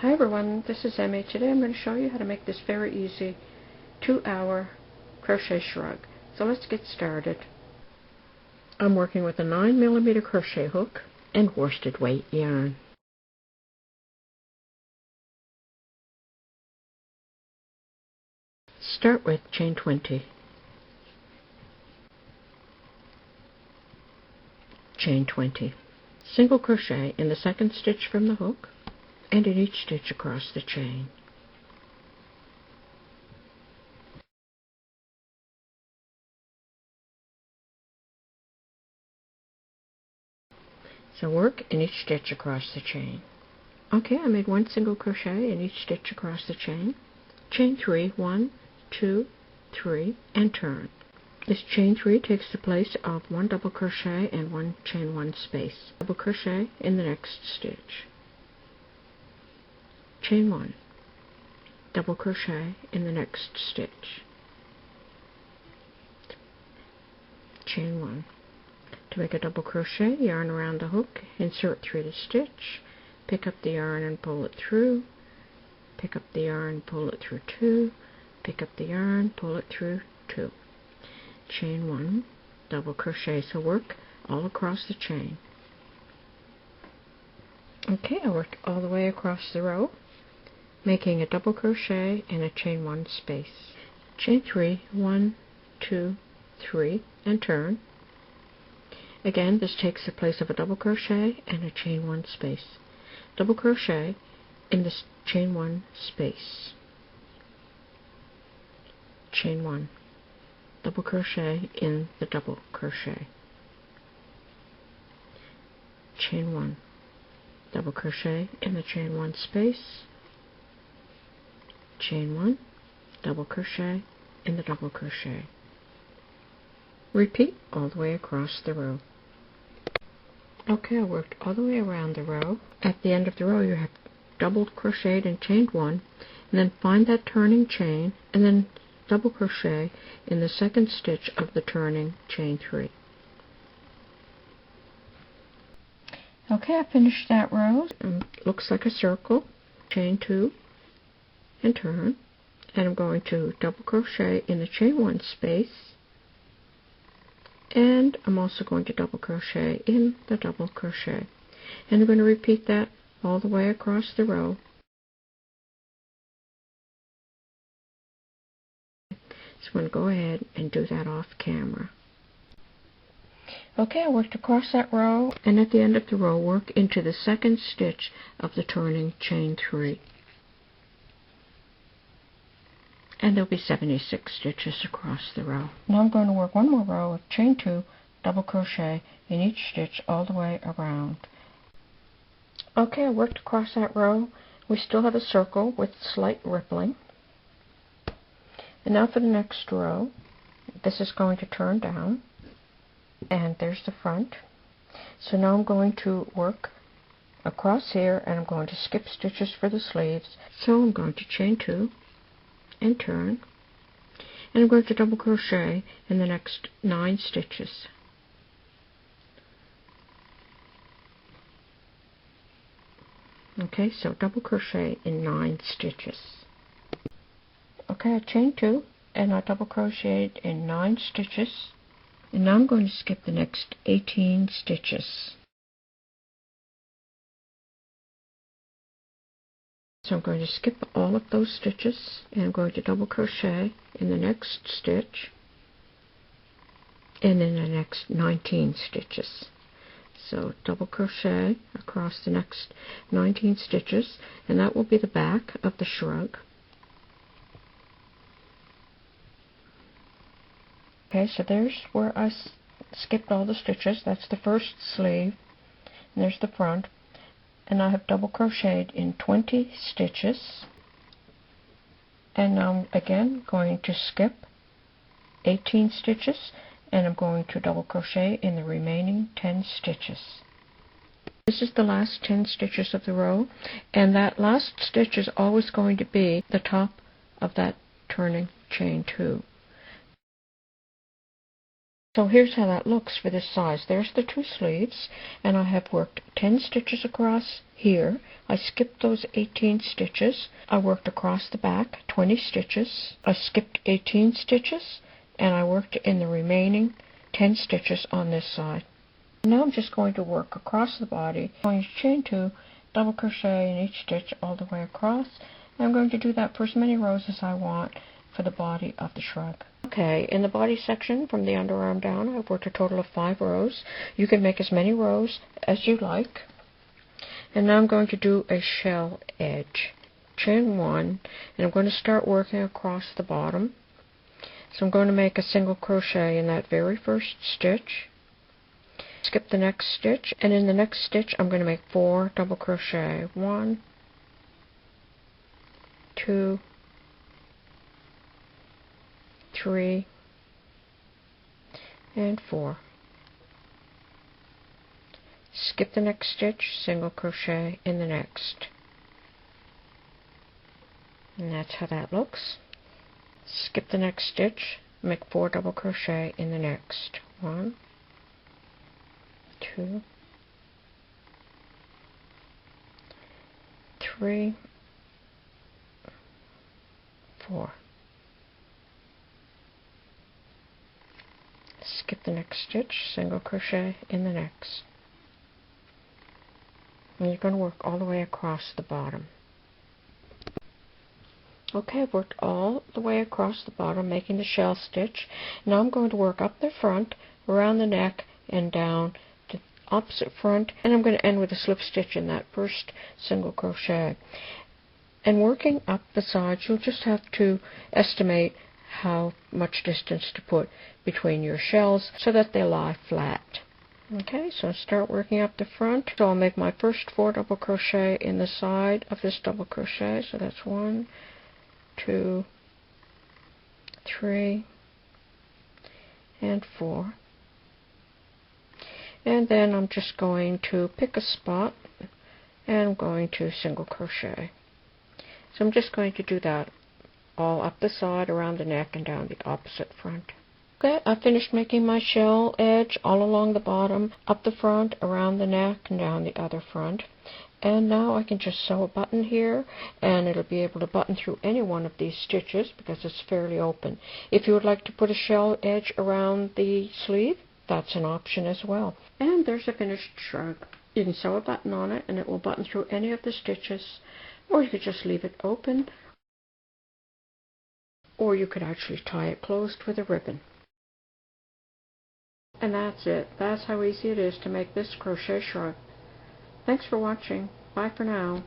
Hi everyone, this is Emmy. Today I'm going to show you how to make this very easy 2-hour crochet shrug. So let's get started. I'm working with a 9mm crochet hook and worsted weight yarn. Start with chain 20. Chain 20. Single crochet in the second stitch from the hook and in each stitch across the chain. So work in each stitch across the chain. Okay, I made one single crochet in each stitch across the chain. Chain 3, 1, 2, 3, and turn. This chain 3 takes the place of one double crochet and one chain 1 space. Double crochet in the next stitch. Chain 1. Double crochet in the next stitch. Chain 1. To make a double crochet, yarn around the hook, insert through the stitch, pick up the yarn and pull it through, pick up the yarn, pull it through 2, pick up the yarn, pull it through 2. Chain 1, double crochet, so work all across the chain. Okay, I worked all the way across the row, making a double crochet and a chain 1 space. Chain 3, 1, 2, 3, and turn. Again, this takes the place of a double crochet and a chain 1 space. Double crochet in the chain 1 space. Chain 1. Double crochet in the double crochet. Chain 1. Double crochet in the chain 1 space. Chain 1. Double crochet in the double crochet. Repeat all the way across the row. Okay, I worked all the way around the row. At the end of the row, you have double crocheted and chained 1, and then find that turning chain, and then double crochet in the second stitch of the turning chain 3. Okay, I finished that row. Looks like a circle. Chain 2 and turn, and I'm going to double crochet in the chain 1 space. And I'm also going to double crochet in the double crochet. And I'm going to repeat that all the way across the row. So I'm going to go ahead and do that off camera. Okay, I worked across that row, and at the end of the row, work into the second stitch of the turning chain 3. And there'll be 76 stitches across the row. Now I'm going to work one more row of chain 2, double crochet in each stitch all the way around. Okay, I worked across that row. We still have a circle with slight rippling. And now for the next row, this is going to turn down, and there's the front. So now I'm going to work across here, and I'm going to skip stitches for the sleeves. So I'm going to chain 2 and turn, and I'm going to double crochet in the next 9 stitches. Okay, so double crochet in 9 stitches. Okay, I chained 2 and I double crocheted in 9 stitches, and now I'm going to skip the next 18 stitches. So I'm going to skip all of those stitches, and I'm going to double crochet in the next stitch and in the next 19 stitches. So double crochet across the next 19 stitches, and that will be the back of the shrug. Okay, so there's where I skipped all the stitches. That's the first sleeve, and there's the front. And I have double crocheted in 20 stitches, and now I'm again going to skip 18 stitches, and I'm going to double crochet in the remaining 10 stitches. This is the last 10 stitches of the row, and that last stitch is always going to be the top of that turning chain 2. So here's how that looks for this size. There's the 2 sleeves, and I have worked 10 stitches across here. I skipped those 18 stitches. I worked across the back 20 stitches. I skipped 18 stitches, and I worked in the remaining 10 stitches on this side. Now I'm just going to work across the body. I'm going to chain 2, double crochet in each stitch all the way across. And I'm going to do that for as many rows as I want for the body of the shrug. Okay, in the body section from the underarm down, I've worked a total of 5 rows. You can make as many rows as you like. And now I'm going to do a shell edge. Chain 1, and I'm going to start working across the bottom. So I'm going to make a single crochet in that very first stitch. Skip the next stitch, and in the next stitch I'm going to make 4 double crochet. 1, 2, 3, and 4. Skip the next stitch, single crochet in the next. And that's how that looks. Skip the next stitch, make 4 double crochet in the next. 1, 2, 3, 4. Skip the next stitch, single crochet in the next. And you're going to work all the way across the bottom. Okay, I've worked all the way across the bottom, making the shell stitch. Now I'm going to work up the front, around the neck, and down the opposite front, and I'm going to end with a slip stitch in that first single crochet. And working up the sides, you'll just have to estimate how much distance to put between your shells so that they lie flat. Okay, so start working up the front. So I'll make my first 4 double crochet in the side of this double crochet. So that's 1, 2, 3, and 4. And then I'm just going to pick a spot and I'm going to single crochet. So I'm just going to do that all up the side, around the neck, and down the opposite front. Okay, I finished making my shell edge all along the bottom, up the front, around the neck, and down the other front. And now I can just sew a button here, and it'll be able to button through any one of these stitches because it's fairly open. If you would like to put a shell edge around the sleeve, that's an option as well. And there's a finished shrug. You can sew a button on it, and it will button through any of the stitches, or you could just leave it open, or you could actually tie it closed with a ribbon. And that's it. That's how easy it is to make this crochet shrug. Thanks for watching. Bye for now.